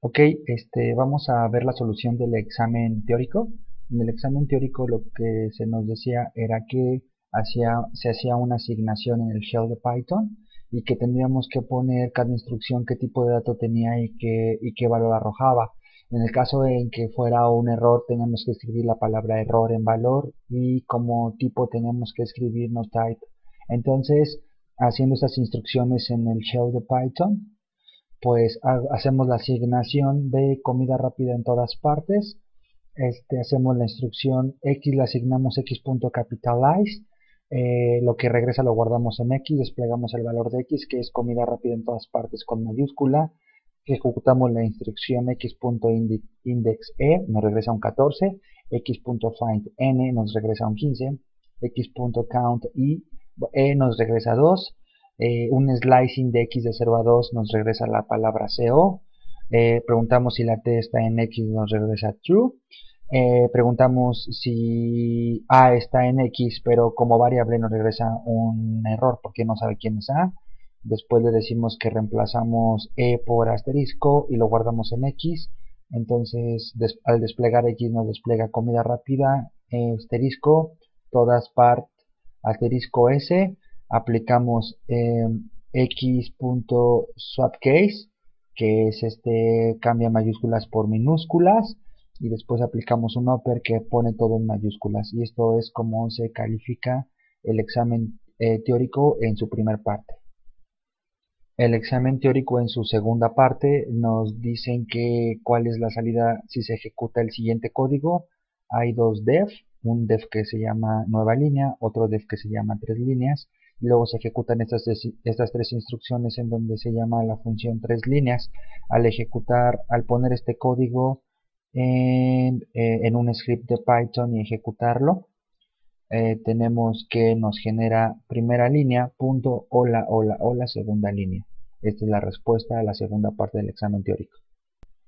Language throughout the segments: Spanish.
Ok, vamos a ver la solución del examen teórico. En el examen teórico lo que se nos decía era que se hacía una asignación en el shell de Python y que tendríamos que poner cada instrucción qué tipo de dato tenía y qué valor arrojaba. En el caso en que fuera un error, teníamos que escribir la palabra error en valor y como tipo teníamos que escribir no type. Entonces, haciendo estas instrucciones en el shell de Python, pues hacemos la asignación de comida rápida en todas partes. Hacemos la instrucción x, la asignamos x.capitalize, lo que regresa lo guardamos en x, desplegamos el valor de x, que es comida rápida en todas partes con mayúscula, ejecutamos la instrucción x.indexE, nos regresa un 14, x.findN nos regresa un 15, x.countI nos regresa 2, un slicing de x de 0 a 2 nos regresa la palabra CO, preguntamos si la t está en x, nos regresa true, preguntamos si a está en x, pero como variable nos regresa un error porque no sabe quién es a. Después le decimos que reemplazamos e por asterisco y lo guardamos en x. Entonces, al desplegar x nos despliega comida rápida, asterisco, todas part, asterisco s. Aplicamos x.swapCase, que es cambia mayúsculas por minúsculas, y después aplicamos un upper que pone todo en mayúsculas, y esto es como se califica el examen teórico en su primer parte. El examen teórico en su segunda parte nos dicen que cuál es la salida si se ejecuta el siguiente código. Hay dos def, un def que se llama nueva línea, otro def que se llama tres líneas, y luego se ejecutan estas tres instrucciones en donde se llama la función tres líneas. Al poner este código en un script de Python y ejecutarlo, tenemos que nos genera primera línea, punto, hola, hola, hola, segunda línea. Esta es la respuesta a la segunda parte del examen teórico.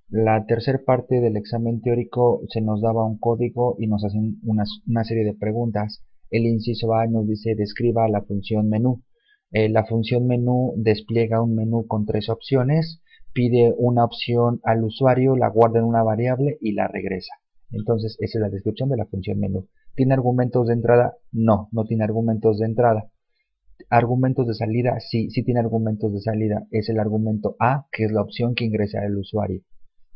La tercera parte del examen teórico se nos daba un código y nos hacen una serie de preguntas. El inciso A nos dice describa la función menú. La función menú despliega un menú con tres opciones, pide una opción al usuario, la guarda en una variable y la regresa. Entonces, esa es la descripción de la función menú. ¿Tiene argumentos de entrada? No, no tiene argumentos de entrada. Argumentos de salida, sí, sí tiene argumentos de salida. Es el argumento A, que es la opción que ingresa el usuario,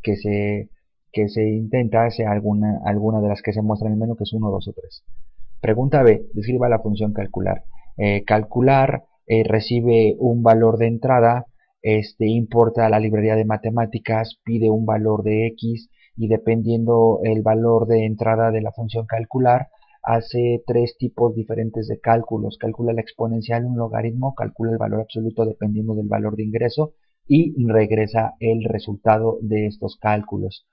que se, que se intenta sea alguna de las que se muestran en el menú, que es 1, 2 o 3. Pregunta B, describa la función calcular. Calcular recibe un valor de entrada, importa la librería de matemáticas, pide un valor de x y dependiendo el valor de entrada de la función calcular, hace tres tipos diferentes de cálculos. Calcula la exponencial, un logaritmo, calcula el valor absoluto dependiendo del valor de ingreso y regresa el resultado de estos cálculos.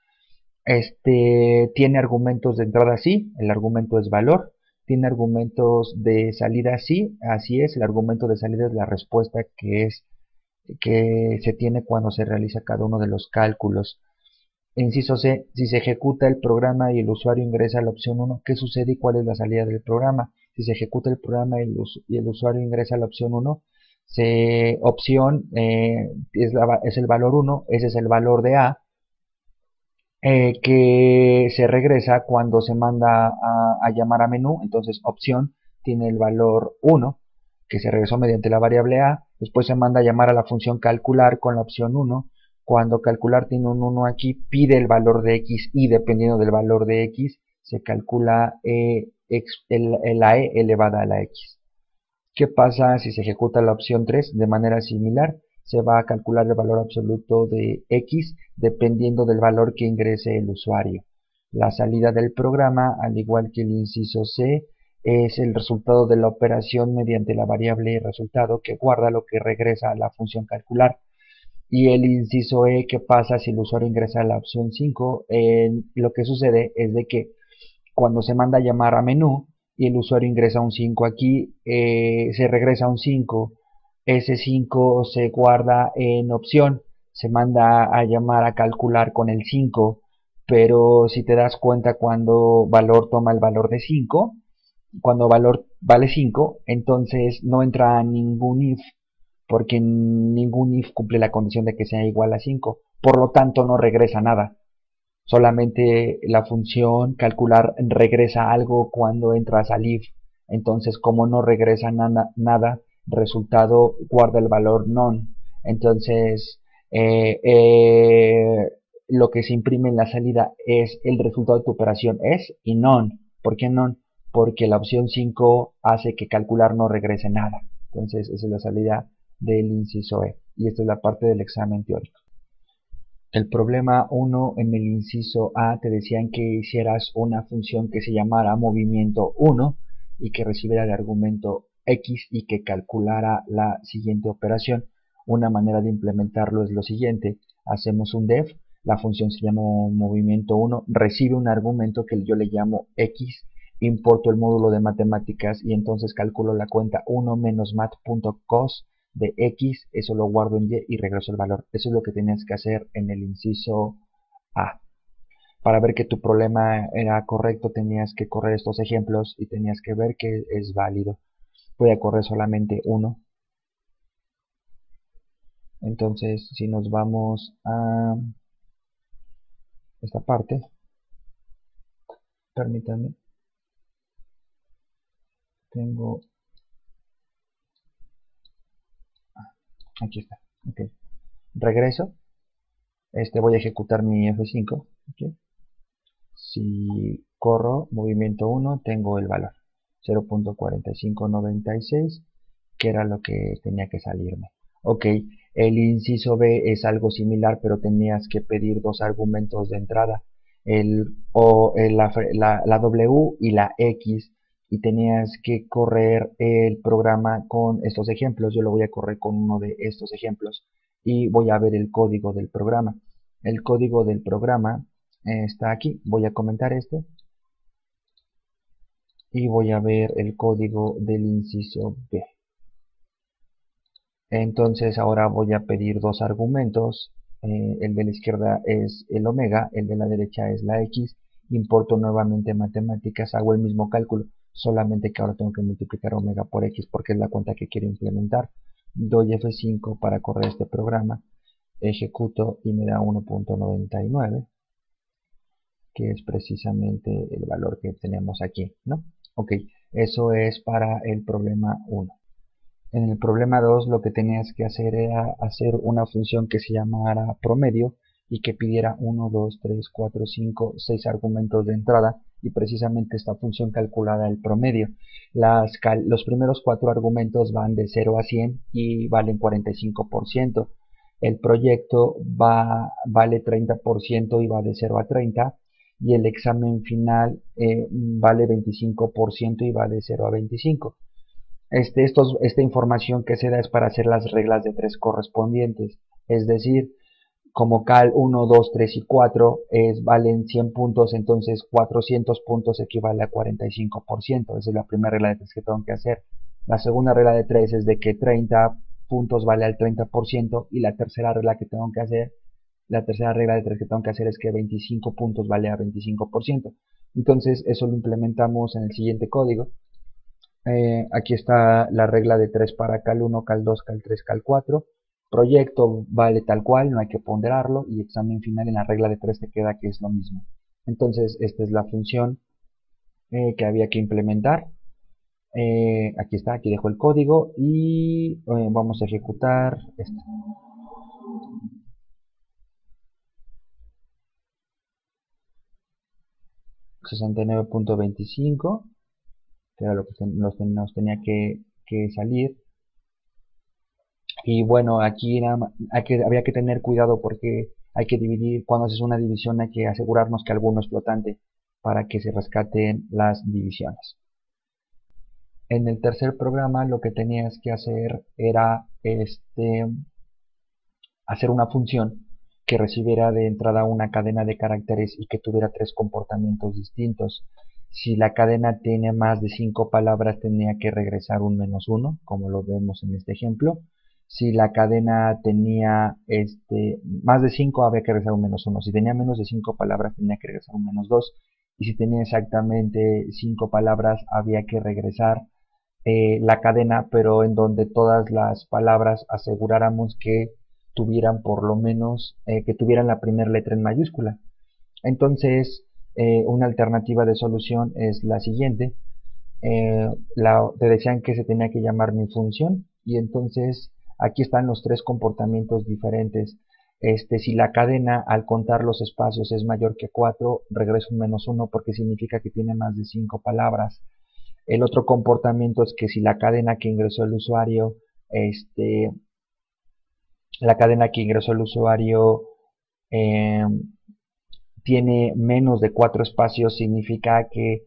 Tiene argumentos de entrada, sí, el argumento es valor. Tiene argumentos de salida, sí, así es, el argumento de salida es la respuesta que se tiene cuando se realiza cada uno de los cálculos. Inciso C, si se ejecuta el programa y el usuario ingresa a la opción 1, ¿qué sucede y cuál es la salida del programa? Si se ejecuta el programa y el usuario ingresa a la opción 1, opción es el valor 1, ese es el valor de A, que se regresa cuando se manda a llamar a menú. Entonces opción tiene el valor 1 que se regresó mediante la variable a, después se manda a llamar a la función calcular con la opción 1, cuando calcular tiene un 1 aquí, pide el valor de x y dependiendo del valor de x se calcula la e elevada a la x. ¿Qué pasa si se ejecuta la opción 3? De manera similar, se va a calcular el valor absoluto de x dependiendo del valor que ingrese el usuario. La salida del programa, al igual que el inciso C, es el resultado de la operación mediante la variable resultado que guarda lo que regresa a la función calcular. Y el inciso E, ¿qué pasa si el usuario ingresa a la opción 5? Lo que sucede es de que cuando se manda a llamar a menú y el usuario ingresa un 5 aquí, se regresa un 5, ese 5 se guarda en opción, se manda a llamar a calcular con el 5, pero si te das cuenta cuando valor toma el valor de 5, cuando valor vale 5, entonces no entra ningún if, porque ningún if cumple la condición de que sea igual a 5. por lo tanto no regresa nada. Solamente la función calcular regresa algo cuando entras al if. Entonces, como no regresa nada, resultado guarda el valor none. Entonces, eh, eh, lo que se imprime en la salida es el resultado de tu operación es y none. ¿Por qué none? Porque la opción 5 hace que calcular no regrese nada. Entonces, esa es la salida del inciso E. Y esta es la parte del examen teórico. El problema 1 en el inciso A te decían que hicieras una función que se llamara movimiento 1 y que recibiera de argumento X y que calculara la siguiente operación. Una manera de implementarlo es lo siguiente. Hacemos un def, la función se llama movimiento 1, recibe un argumento que yo le llamo X, importo el módulo de matemáticas y entonces calculo la cuenta 1 menos mat.cos de X, eso lo guardo en Y y regreso el valor. Eso es lo que tenías que hacer en el inciso A. Para ver que tu problema era correcto, tenías que correr estos ejemplos y tenías que ver que es válido. Voy a correr solamente uno. Entonces, si nos vamos a esta parte, permítanme, tengo, aquí está, ok. Regreso, voy a ejecutar mi F5, okay. Si corro movimiento 1, tengo el valor 0.4596, que era lo que tenía que salirme. Ok, el inciso B es algo similar, pero tenías que pedir dos argumentos de entrada, la W y la X, y tenías que correr el programa con estos ejemplos. Yo lo voy a correr con uno de estos ejemplos y voy a ver el código del programa. El código del programa está aquí. Voy a comentar y voy a ver el código del inciso B. Entonces ahora voy a pedir dos argumentos. El de la izquierda es el omega, el de la derecha es la x. Importo nuevamente matemáticas, hago el mismo cálculo, solamente que ahora tengo que multiplicar omega por x porque es la cuenta que quiero implementar. Doy F5 para correr este programa, ejecuto y me da 1.99, que es precisamente el valor que tenemos aquí, ¿no? Ok, eso es para el problema 1. En el problema 2 lo que tenías que hacer era hacer una función que se llamara promedio y que pidiera 1, 2, 3, 4, 5, 6 argumentos de entrada y precisamente esta función calculada el promedio. Los primeros 4 argumentos van de 0 a 100 y valen 45%. El proyecto vale 30% y va de 0 a 30 y el examen final vale 25% y va de 0 a 25. Esta información que se da es para hacer las reglas de 3 correspondientes, es decir, como cal 1, 2, 3 y 4 valen 100 puntos, entonces 400 puntos equivale a 45%, esa es la primera regla de 3 que tengo que hacer. La segunda regla de 3 es de que 30 puntos vale al 30% y la tercera regla que tengo que hacer, la tercera regla de 3 que tengo que hacer es que 25 puntos vale a 25%. Entonces eso lo implementamos en el siguiente código. Aquí está la regla de 3 para cal 1, cal 2, cal 3, cal 4. Proyecto vale tal cual, no hay que ponderarlo. Y examen final en la regla de 3 te queda que es lo mismo. Entonces, esta es la función que había que implementar. Aquí está, aquí dejo el código y vamos a ejecutar esto. 69.25, que era lo que nos tenía que salir. Y bueno, aquí habría que tener cuidado porque hay que dividir, cuando haces una división hay que asegurarnos que alguno es flotante para que se rescaten las divisiones. En el tercer programa lo que tenías que hacer era hacer una función que recibiera de entrada una cadena de caracteres y que tuviera 3 comportamientos distintos. Si la cadena tiene más de 5 palabras tenía que regresar un -1, como lo vemos en este ejemplo. Si la cadena tenía más de 5 había que regresar un -1. Si tenía menos de 5 palabras tenía que regresar un -2. Y si tenía exactamente 5 palabras había que regresar la cadena, pero en donde todas las palabras aseguráramos que tuvieran por lo menos, que tuvieran la primera letra en mayúscula. Entonces, una alternativa de solución es la siguiente. Te decían que se tenía que llamar mi función, y entonces aquí están los tres comportamientos diferentes. Si la cadena al contar los espacios es mayor que 4, regreso un -1 porque significa que tiene más de 5 palabras. El otro comportamiento es que si la cadena que ingresó el usuario, la cadena que ingresó el usuario eh, tiene menos de 4 espacios, significa que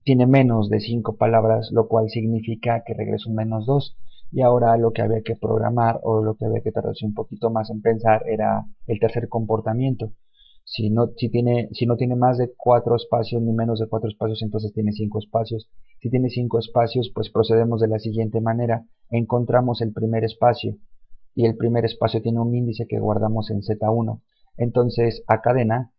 tiene menos de 5 palabras, lo cual significa que regreso un -2. Y ahora lo que había que programar, o lo que había que tardarse un poquito más en pensar, era el tercer comportamiento. Si no tiene más de 4 espacios ni menos de 4 espacios, entonces tiene 5 espacios. Si tiene 5 espacios, pues procedemos de la siguiente manera. Encontramos el primer espacio, y el primer espacio tiene un índice que guardamos en Z1. Entonces a cadena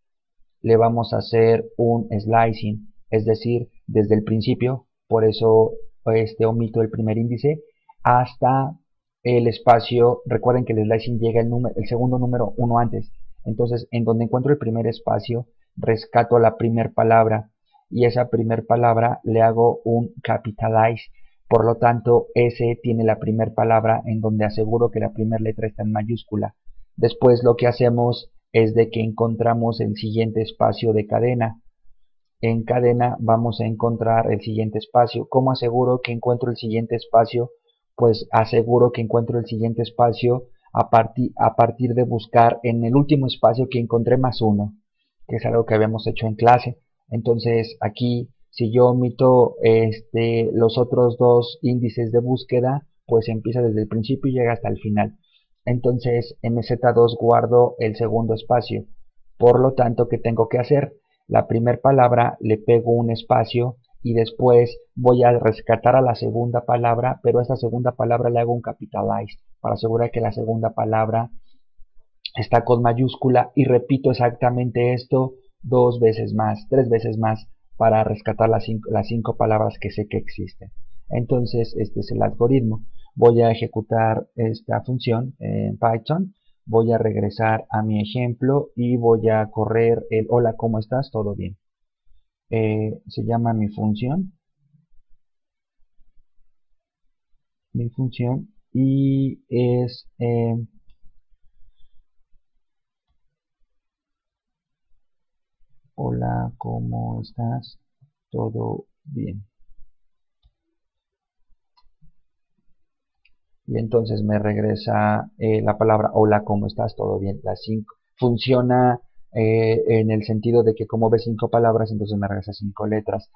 le vamos a hacer un slicing, es decir, desde el principio, por eso omito el primer índice, hasta el espacio. Recuerden que el slicing llega el segundo número uno antes. Entonces, en donde encuentro el primer espacio, rescato la primer palabra, y esa primer palabra le hago un capitalize. Por lo tanto, S tiene la primer palabra, en donde aseguro que la primera letra está en mayúscula. Después lo que hacemos es de que encontramos el siguiente espacio de cadena. En cadena vamos a encontrar el siguiente espacio. ¿Cómo aseguro que encuentro el siguiente espacio? Pues aseguro que encuentro el siguiente espacio a partir de buscar en el último espacio que encontré +1, que es algo que habíamos hecho en clase. Entonces aquí, si yo omito los otros dos índices de búsqueda, pues empieza desde el principio y llega hasta el final. Entonces en Z2 guardo el segundo espacio. Por lo tanto, ¿qué tengo que hacer? La primera palabra le pego un espacio, y después voy a rescatar a la segunda palabra, pero a esta segunda palabra le hago un capitalize para asegurar que la segunda palabra está con mayúscula, y repito exactamente esto 2 veces más, 3 veces más, para rescatar las 5 palabras que sé que existen. Entonces este es el algoritmo. Voy a ejecutar esta función en Python, voy a regresar a mi ejemplo y voy a correr el hola, ¿cómo estás? Todo bien. Se llama mi función, y es hola, ¿cómo estás? Todo bien. Y entonces me regresa la palabra hola, ¿cómo estás? Todo bien. Las 5 funciona en el sentido de que como ve 5 palabras, entonces me regresa 5 letras.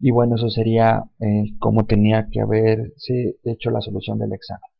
Y bueno, eso sería como tenía que haberse hecho la solución del examen.